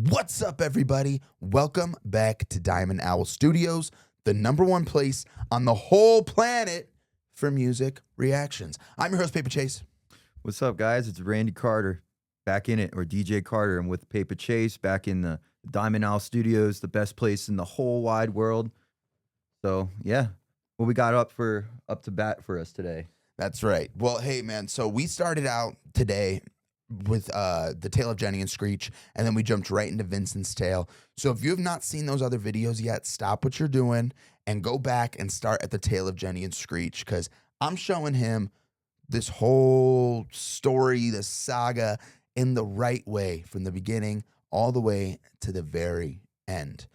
What's up, everybody? Welcome back to Diamond Owl Studios, the #1 place on the whole planet for music reactions. I'm your host, Paper Chase. What's up, guys? It's Randy Carter back in it, or DJ Carter. I'm with Paper Chase back in the Diamond Owl Studios, the best place in the whole wide world. So, yeah, what we got up to bat for us today? That's right. Well, hey, man, so we started out today with the tale of Jenny and Screech, and then we jumped right into Vincent's tale. So if you have not seen those other videos yet, stop what you're doing and go back and start at the tale of Jenny and Screech, because I'm showing him this whole story, this saga, in the right way, from the beginning all the way to the very end.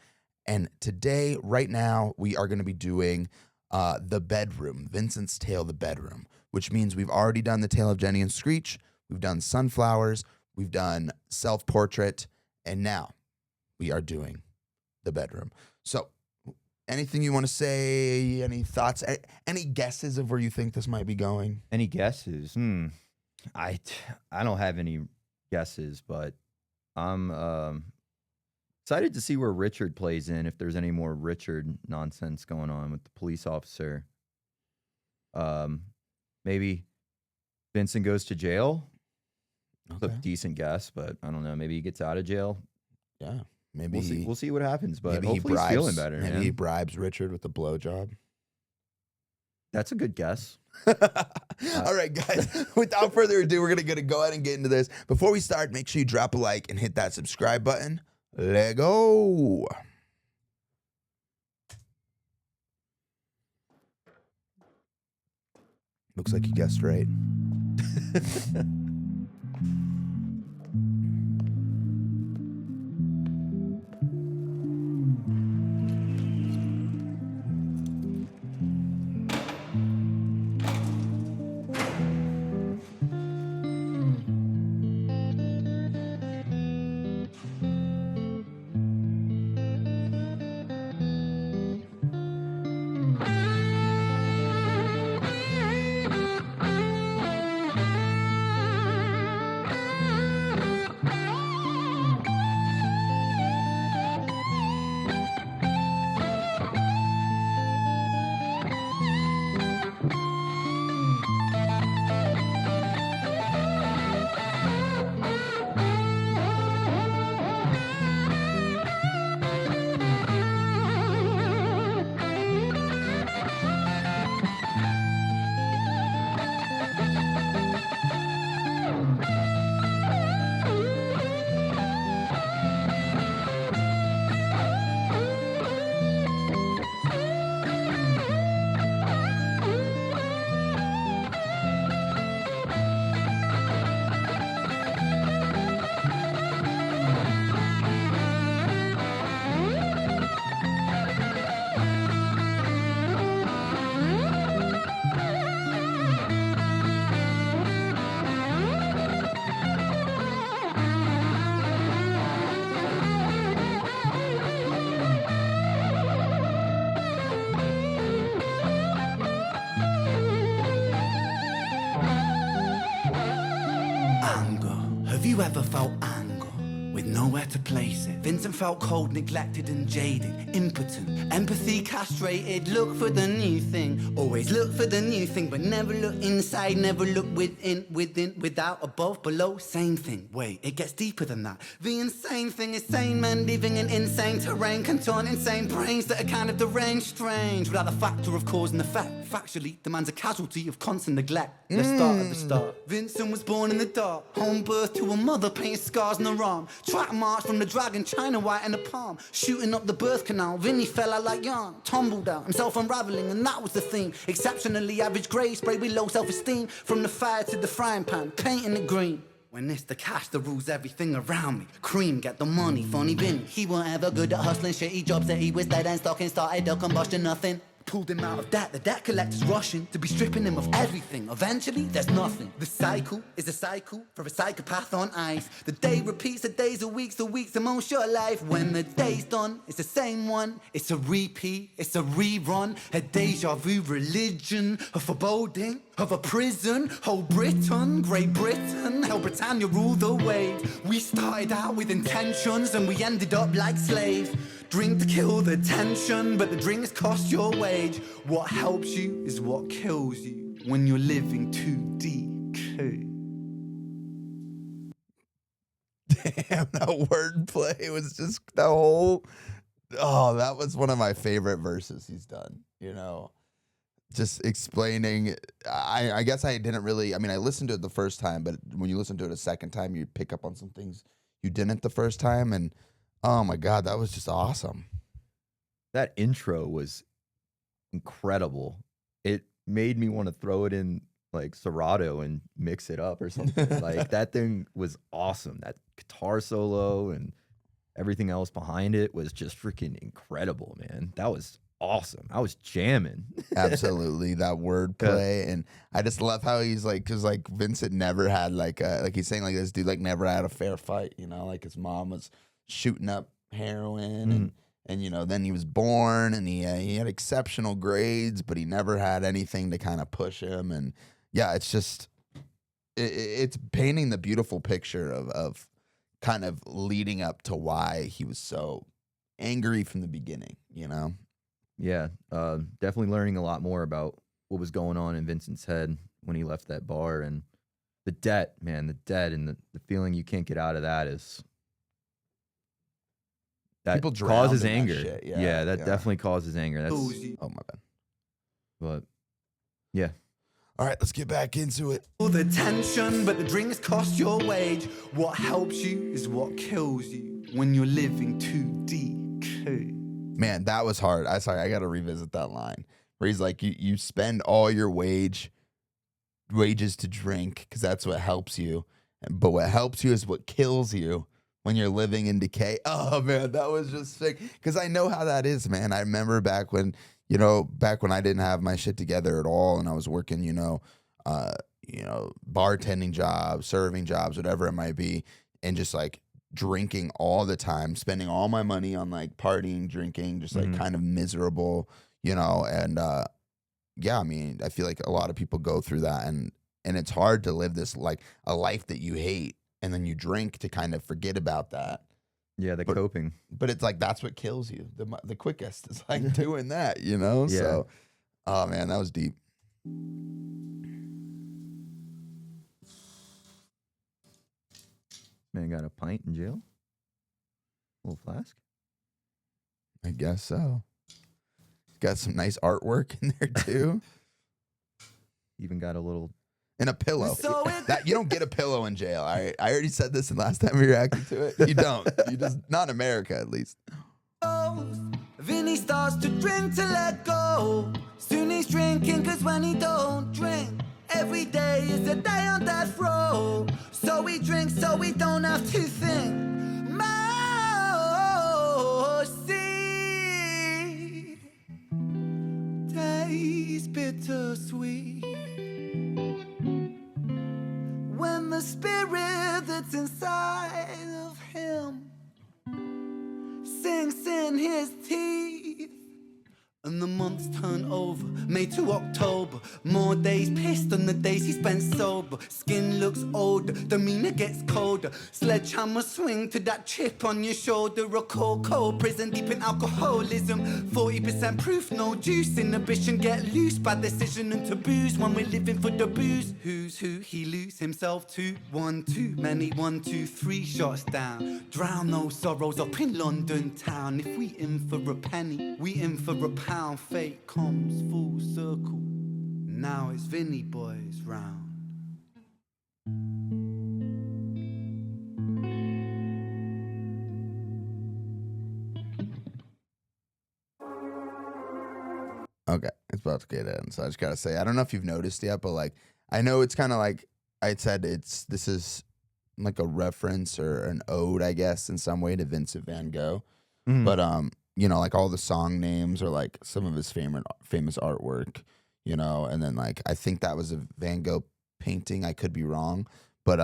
And today, right now, we are going to be doing the bedroom, Vincent's tale, the bedroom, which means we've already done the tale of Jenny and Screech. We've done Sunflowers, we've done Self-Portrait, and now we are doing the bedroom. So, anything you want to say, any thoughts, any guesses of where you think this might be going? Any guesses? I don't have any guesses, but I'm excited to see where Richard plays in, if there's any more Richard nonsense going on with the police officer. Maybe Vincent goes to jail. Okay. A decent guess, but I don't know. Maybe he gets out of jail. Yeah, maybe We'll see what happens, but maybe hopefully he's feeling better. Maybe man. he bribes Richard with a blowjob. That's a good guess. All right, guys, without further ado, we're going to go ahead and get into this. Before we start, make sure you drop a like and hit that subscribe button. Let go. Looks like you guessed right. Have you ever felt anger with nowhere to place it? Vincent felt cold, neglected and jaded, impotent, empathy castrated. Look for the new thing, always look for the new thing, but never look inside, never look within, without, above, below. Same thing, wait, it gets deeper than that. The insane thing is sane men living in insane terrain, contort insane brains that are kind of deranged, strange, without the factor of cause and effect. Factually, the man's a casualty of constant neglect. Let's start at the start. Vincent was born in the dark, home birth to a mother, painted scars on her arm. Track march from the dragon, China white in the palm. Shooting up the birth canal, Vinny fell out like yarn. Tumbled out, himself unraveling, and that was the theme. Exceptionally average grade, sprayed with low self-esteem. From the fire to the frying pan, painting it green. When it's the cash that rules everything around me. Cream, get the money, funny Vinny. He weren't ever good at hustling, shitty jobs that he was dead and stocking. Started a combustion, nothing. Pulled him out of debt, the debt collector's rushing to be stripping him of everything. Eventually, there's nothing. The cycle is a cycle for a psychopath on ice. The day repeats, the days are weeks, the weeks are most your life. When the day's done, it's the same one. It's a repeat, it's a rerun. A deja vu religion, a foreboding. of a prison. Whole Britain, Great Britain, held Britannia rule the waves. We started out with intentions and we ended up like slaves. Drink to kill the tension, but the drinks cost your wage. What helps you is what kills you when you're living to decay. Damn, that wordplay was just the whole. Oh, that was one of my favorite verses he's done. You know, just explaining. I guess I didn't really. I mean, I listened to it the first time, but when you listen to it a second time, you pick up on some things you didn't the first time, and oh my god, that was just awesome. That intro was incredible. It made me want to throw it in like Serato and mix it up or something. Like that thing was awesome. That guitar solo and everything else behind it was just freaking incredible, man. That was awesome. I was jamming. Absolutely, that wordplay, and I just love how he's like, because like Vincent never had like he's saying like this dude like never had a fair fight. You know, like his mom was shooting up heroin and you know, then he was born and he had exceptional grades, but he never had anything to kind of push him. And yeah, it's just it's painting the beautiful picture of kind of leading up to why he was so angry from the beginning, you know? Yeah, definitely learning a lot more about what was going on in Vincent's head when he left that bar, and the debt, man, the debt and the feeling you can't get out of that is that People drown causes in that anger. shit, Yeah, that definitely causes anger. That's Oh my bad. but yeah. All right, let's get back into it. All the tension, but the drinks cost your wage. What helps you is what kills you when you're living to decay. Man, that was hard. I got to revisit that line where he's like, you spend all your wages to drink because that's what helps you, but what helps you is what kills you when you're living in decay. Oh man, that was just sick because I know how that is, man. I remember back when I didn't have my shit together at all, and I was working, bartending jobs, serving jobs, whatever it might be, and just like drinking all the time, spending all my money on like partying, drinking, just like kind of miserable, and yeah, I mean, I feel like a lot of people go through that, and it's hard to live this like a life that you hate, and then you drink to kind of forget about that. Yeah, coping. But it's like that's what kills you the quickest. Is like doing that, you know? Yeah. So, oh man, that was deep. Man got a pint in jail? A little flask? I guess so. Got some nice artwork in there too. Even got a little And a pillow. So That you don't get a pillow in jail. All right. I already said this the last time we reacted to it. You don't. You just not in America at least. Vinny starts to drink to let go. Soon he's drinking, cause when he don't drink, every day is a day on death row. So he drinks so we don't have to think. Mercy. Days bittersweet. When the spirit that's inside of him sinks in his teeth, and the months turn over, May to October. More days pissed than the days he spent sober. Skin looks older, demeanor gets colder. Sledgehammer swing to that chip on your shoulder. A cold prison deep in alcoholism. 40% proof, no juice. Inhibition get loose by decision and taboos. When we're living for the booze, who's who he lose himself to? One too many, 1, 2, 3 shots down. Drown those sorrows up in London town. If we in for a penny, we in for a pound. Fate comes full circle. Now it's Vinny boys round. Okay, it's about to get in. So I just gotta say, I don't know if you've noticed yet, but like I know it's kind of like I said, this is like a reference or an ode, I guess, in some way to Vincent Van Gogh. But like all the song names are like some of his famous artwork, and then like I think that was a Van Gogh painting. I could be wrong, but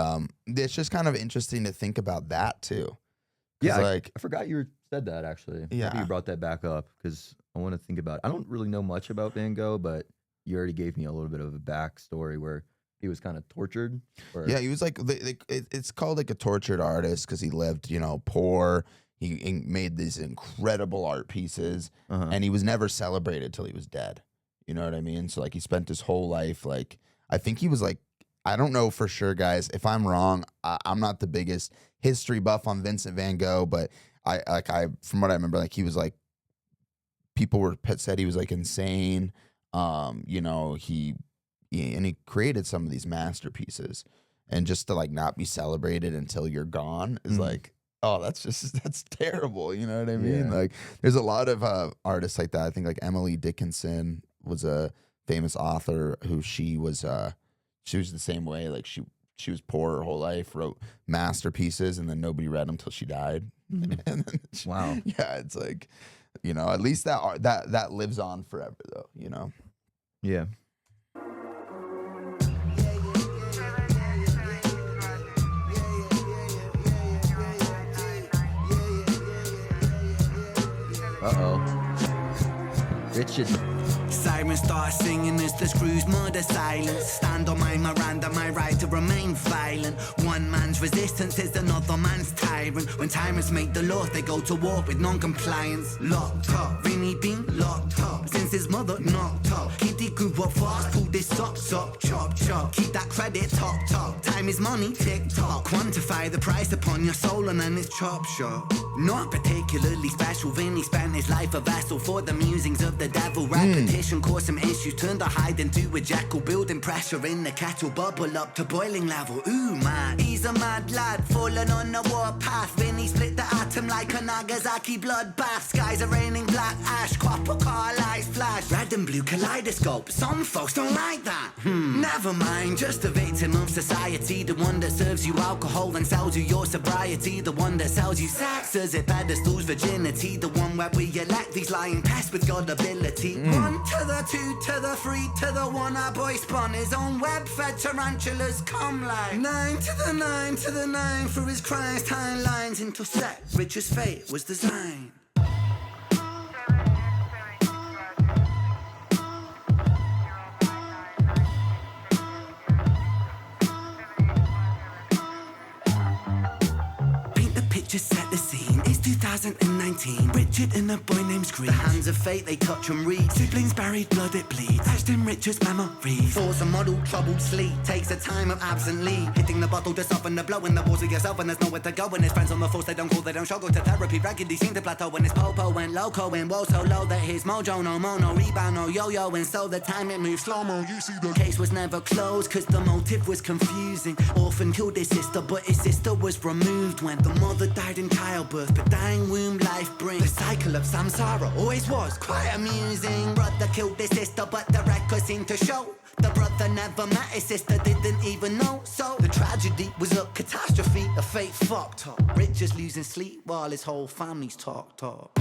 it's just kind of interesting to think about that too. Yeah, like I forgot you said that actually. Yeah. Maybe you brought that back up because I want to think about it. I don't really know much about Van Gogh, but you already gave me a little bit of a backstory where he was kind of tortured. Or, Yeah, he was like it's called like a tortured artist because he lived, you know, poor. He made these incredible art pieces, and he was never celebrated till he was dead. You know what I mean? So like he spent his whole life like I think he was like I don't know for sure, guys. If I'm wrong, I'm not the biggest history buff on Vincent van Gogh, but I from what I remember, like he was like people were said he was like insane. You know, he created some of these masterpieces, and just to like not be celebrated until you're gone is like, oh, that's terrible. You know what I mean? Yeah. Like, there's a lot of artists like that. I think like Emily Dickinson was a famous author who she was the same way. Like she was poor her whole life, wrote masterpieces, and then nobody read them till she died. And then Wow. yeah, it's like, you know, at least that lives on forever, though. You know. Yeah. Richard. Sirens start singing as the screws murder silence. Stand on my Miranda, my right to remain violent. One man's resistance is another man's tyrant. When tyrants make the law, they go to war with non-compliance. Locked up, Vinny been locked up since his mother knocked up. Kitty grew up fast, pulled his socks up, chop chop. Keep that credit top. Time is money, tick tock. Quantify the price upon your soul and then it's chop shop. Not particularly special, Vinny spent his life a vessel for the musings of the devil. Repetition caused some issues, turned a hide into a jackal. Building pressure in the kettle, bubble up to boiling level. Ooh man, he's a mad lad, falling on the warpath. Vinny split the atom like a Nagasaki bloodbath. Skies are raining black ash, copper car lights flash. Red and blue kaleidoscope, some folks don't like that. Never mind, just a victim of society. The one that serves you alcohol and sells you your sobriety. The one that sells you sex as it pedestals virginity. The one where we elect these lying pests with God ability. 1 to the 2 to the 3 to the 1. Our boy spun his own web-fed tarantulas come like 9 to the 9 to the 9 for his crimes. Timelines intersect, Richard's fate was designed. Just set the scene, it's 2019. Richard and a boy named Screech. The hands of fate, they touch and read. Siblings buried, blood it bleeds. Etched in Richard's memory. Force a model, troubled sleep. Takes a time of absently. Hitting the bottle to soften the blow in the walls of yourself. And there's nowhere to go. And his friends on the force, they don't call, they don't show. Go to therapy, raggedy, seem to plateau. When his popo went loco and woe so low that his mojo no mono, rebound no yo-yo. And so the time it moved slow-mo. You see the case was never closed, cause the motive was confusing. Orphan killed his sister, but his sister was removed when the mother died in childbirth, but dying womb life brings. The cycle of samsara always was quite amusing. Brother killed his sister, but the records seem to show the brother never met his sister, didn't even know. So the tragedy was a catastrophe, a fate fucked up. Richard's losing sleep while his whole family's talked up.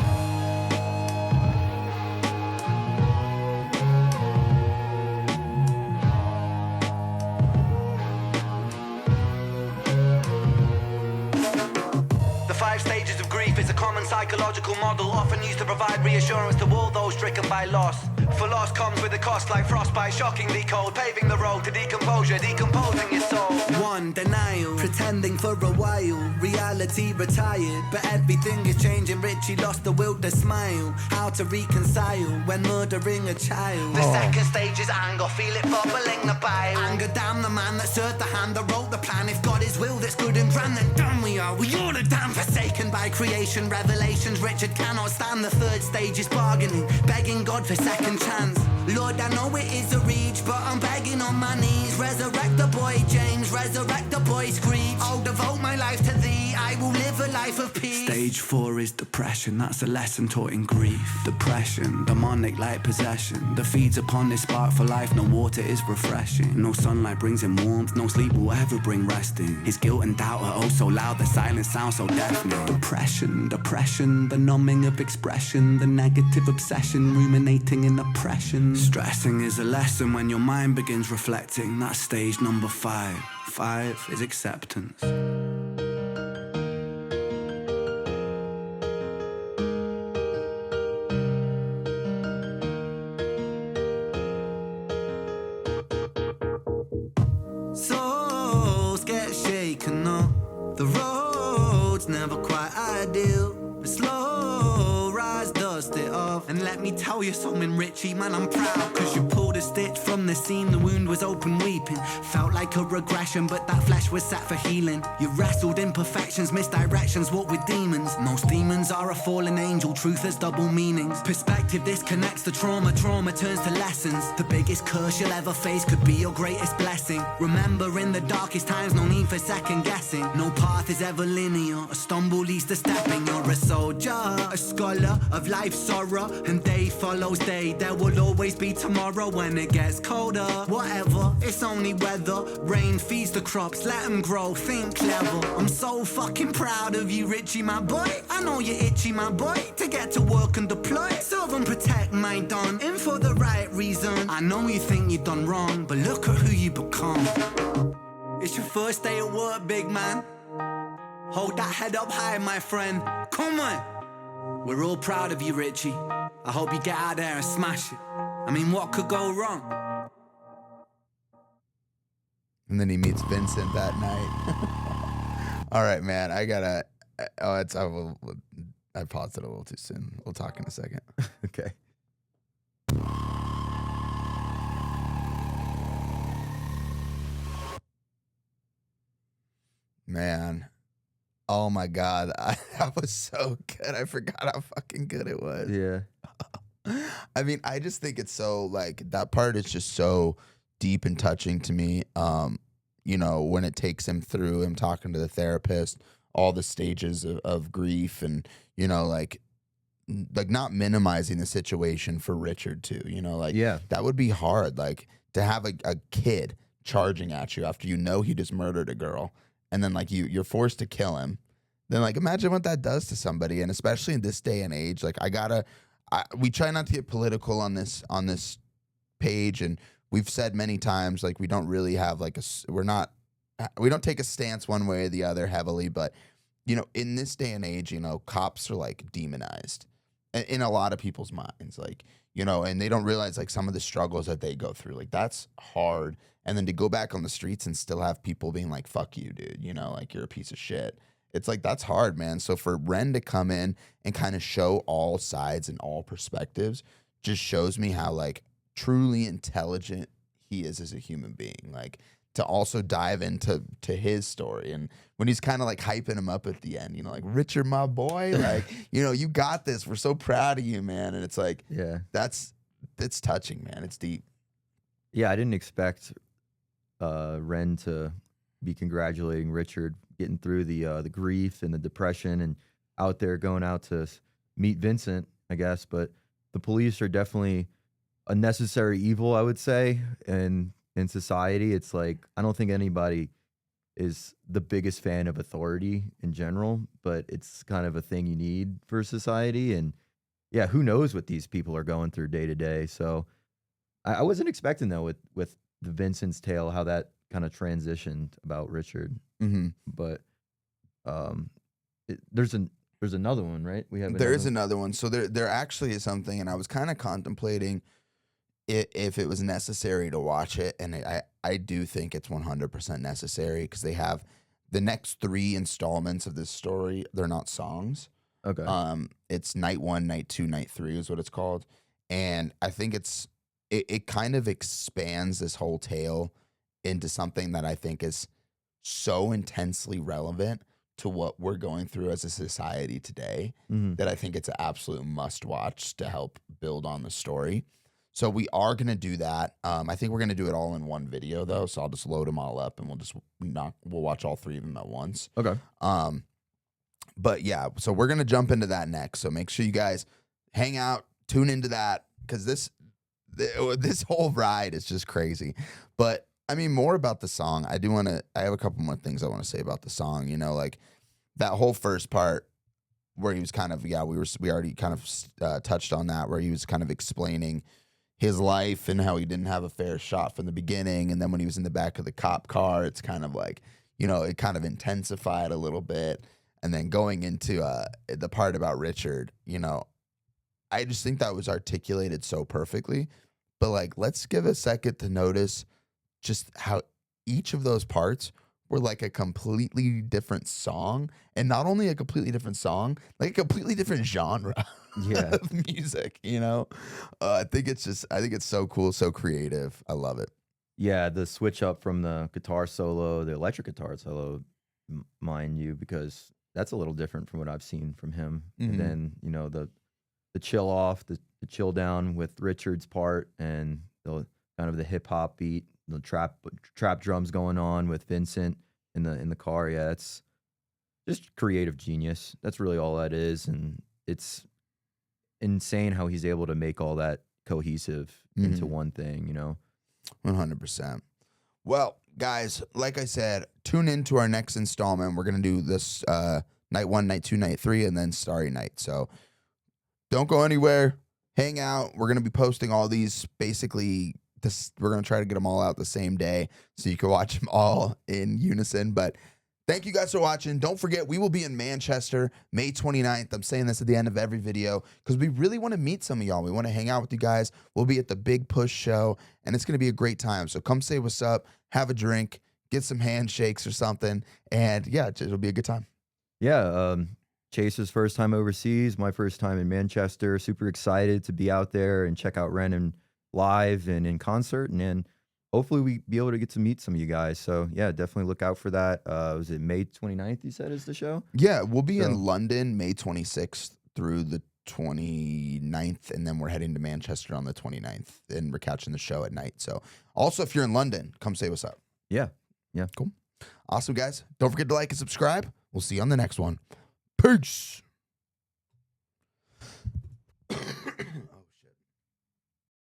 The 5 stages of grief is a common psychological model, often used to provide reassurance to all those stricken by loss. For loss comes with a cost like frostbite, shockingly cold, paving the road to decomposure, decomposing your soul. 1. Denial, pretending for a while, reality retired, but everything is changing. Richie lost the will to smile, how to reconcile when murdering a child. The second stage is anger, feel it bubbling the bile. Anger, damn the man that served the hand that wrote the plan. If God is will that's good and grand, then damn we are all are damn forsaken by creation. Revelations, Richard cannot stand. The third stage is bargaining, begging God for second chance. Lord, I know it is a reach, but I'm begging on my knees. Resurrect the boy James, resurrect the boy Screech. I'll devote my life to thee, I will live a life of peace. Stage 4 is depression, that's a lesson taught in grief. Depression, demonic like possession, that feeds upon this spark for life. No water is refreshing, no sunlight brings him warmth, no sleep will ever bring resting. His guilt and doubt are oh so loud, the silence sounds so deafening. Depression, the numbing of expression, the negative obsession, ruminating in oppression. Stressing is a lesson when your mind begins reflecting. That's stage number 5. 5 is acceptance. ideal. But slow rise, dust it off. And let me tell you something, Richie, man, I'm proud. Cause you pulled a stitch from the seam, the wound was open weeping. Felt like a regression, but that flesh was set for healing. You wrestled imperfections, misdirections, walked with demons. Most demons are a fallen angel, truth has double meanings. Perspective disconnects the trauma, trauma turns to lessons. The biggest curse you'll ever face could be your greatest blessing. Remember, in the darkest times, no need for second guessing. No path is ever linear, a stumble leads to stepping. You're a soldier, a scholar of life's sorrow, and day follows day. There will always be tomorrow when it gets colder. Whatever, it's only weather. Rain feeds the crops, let them grow, think clever. I'm so fucking proud of you, Richie, my boy. I know you're itchy, my boy, to get to work and deploy. Serve and protect my don, in for the right reason. I know you think you've done wrong, but look at who you become. It's your first day at work, big man. Hold that head up high, my friend. Come on. We're all proud of you, Richie. I hope you get out there and smash it. I mean, what could go wrong? And then he meets Vincent that night. All right, man. I gotta. I paused it a little too soon. We'll talk in a second. Okay. Man. Oh my God. That was so good. I forgot how fucking good it was. Yeah. I mean, I just think it's so like that part is just so deep and touching to me. You know, when it takes him through him talking to the therapist, all the stages of grief and, you know, like not minimizing the situation for Richard too, you know, like Yeah. that would be hard. Like to have a kid charging at you after you know he just murdered a girl and then like you're forced to kill him. Then like imagine what that does to somebody. And especially in this day and age, like we try not to get political on this page, and we've said many times like we don't really have like we don't take a stance one way or the other heavily, but you know, in this day and age, you know, cops are like demonized in a lot of people's minds, like, you know, and they don't realize like some of the struggles that they go through, like that's hard. And then to go back on the streets and still have people being like, fuck you, dude, you know, like you're a piece of shit. It's like, that's hard, man. So for Ren to come in and kind of show all sides and all perspectives just shows me how like truly intelligent he is as a human being. Like to also dive into his story. And when he's kind of like hyping him up at the end, you know, like Richard, my boy, like, you know, you got this. We're so proud of you, man. And it's like, Yeah. it's touching, man. It's deep. Yeah, I didn't expect Ren to be congratulating Richard getting through the grief and the depression and out there going out to meet Vincent, I guess. But the police are definitely a necessary evil, I would say, in society. It's like I don't think anybody is the biggest fan of authority in general, but it's kind of a thing you need for society. And yeah, who knows what these people are going through day to day. So I wasn't expecting though with the Vincent's tale how that kind of transitioned about Richard. Mm-hmm. But there's another one, right? There is another one. So there actually is something, and I was kind of contemplating if it was necessary to watch it, and I do think it's 100% necessary because they have the next 3 installments of this story. They're not songs. Okay. It's night 1, night 2, night 3 is what it's called, and I think it kind of expands this whole tale into something that I think is so intensely relevant to what we're going through as a society today that I think it's an absolute must watch to help build on the story. So we are going to do that. I think we're going to do it all in one video though. So I'll just load them all up and we'll watch all 3 of them at once. Okay. But yeah, so we're going to jump into that next. So make sure you guys hang out, tune into that, because this whole ride is just crazy. But I mean, more about the song. I have a couple more things I want to say about the song. You know, like that whole first part where he was kind of, we already kind of touched on that, where he was kind of explaining his life and how he didn't have a fair shot from the beginning. And then when he was in the back of the cop car, it's kind of like, you know, it kind of intensified a little bit. And then going into the part about Richard, you know, I just think that was articulated so perfectly. But like, let's give a second to notice just how each of those parts were like a completely different song, and not only a completely different song, like a completely different genre Yeah. of music. You know, I think it's so cool, so creative. I love it. Yeah, the switch up from the guitar solo, the electric guitar solo, mind you, because that's a little different from what I've seen from him. Mhm. And then, you know, the chill off, the chill down with Richard's part, and the kind of the hip hop beat, the trap drums going on with Vincent in the car. Yeah, it's just creative genius. That's really all that is, and it's insane how he's able to make all that cohesive into one thing, you know. 100%. Well, guys, like I said, tune in to our next installment. We're gonna do this night 1, night 2, night 3, and then Starry Night. So don't go anywhere. Hang out. We're gonna be posting all these basically. We're gonna try to get them all out the same day so you can watch them all in unison. But thank you guys for watching. Don't forget, we will be in Manchester May 29th. I'm saying this at the end of every video because we really want to meet some of y'all. We want to hang out with you guys. We'll be at the Big Push show, and it's going to be a great time. So come say what's up, have a drink, get some handshakes or something, and yeah, it'll be a good time. Yeah, Chase's first time overseas, my first time in Manchester. Super excited to be out there and check out Renan live and in concert, and then hopefully we be able to get to meet some of you guys. So yeah, definitely look out for that. Was it May 29th, you said, is the show? Yeah, we'll be in London May 26th through the 29th, and then we're heading to Manchester on the 29th, and we're catching the show at night. So also, if you're in London, come say what's up. Yeah. Cool. Awesome, guys. Don't forget to like and subscribe. We'll see you on the next one. Peace.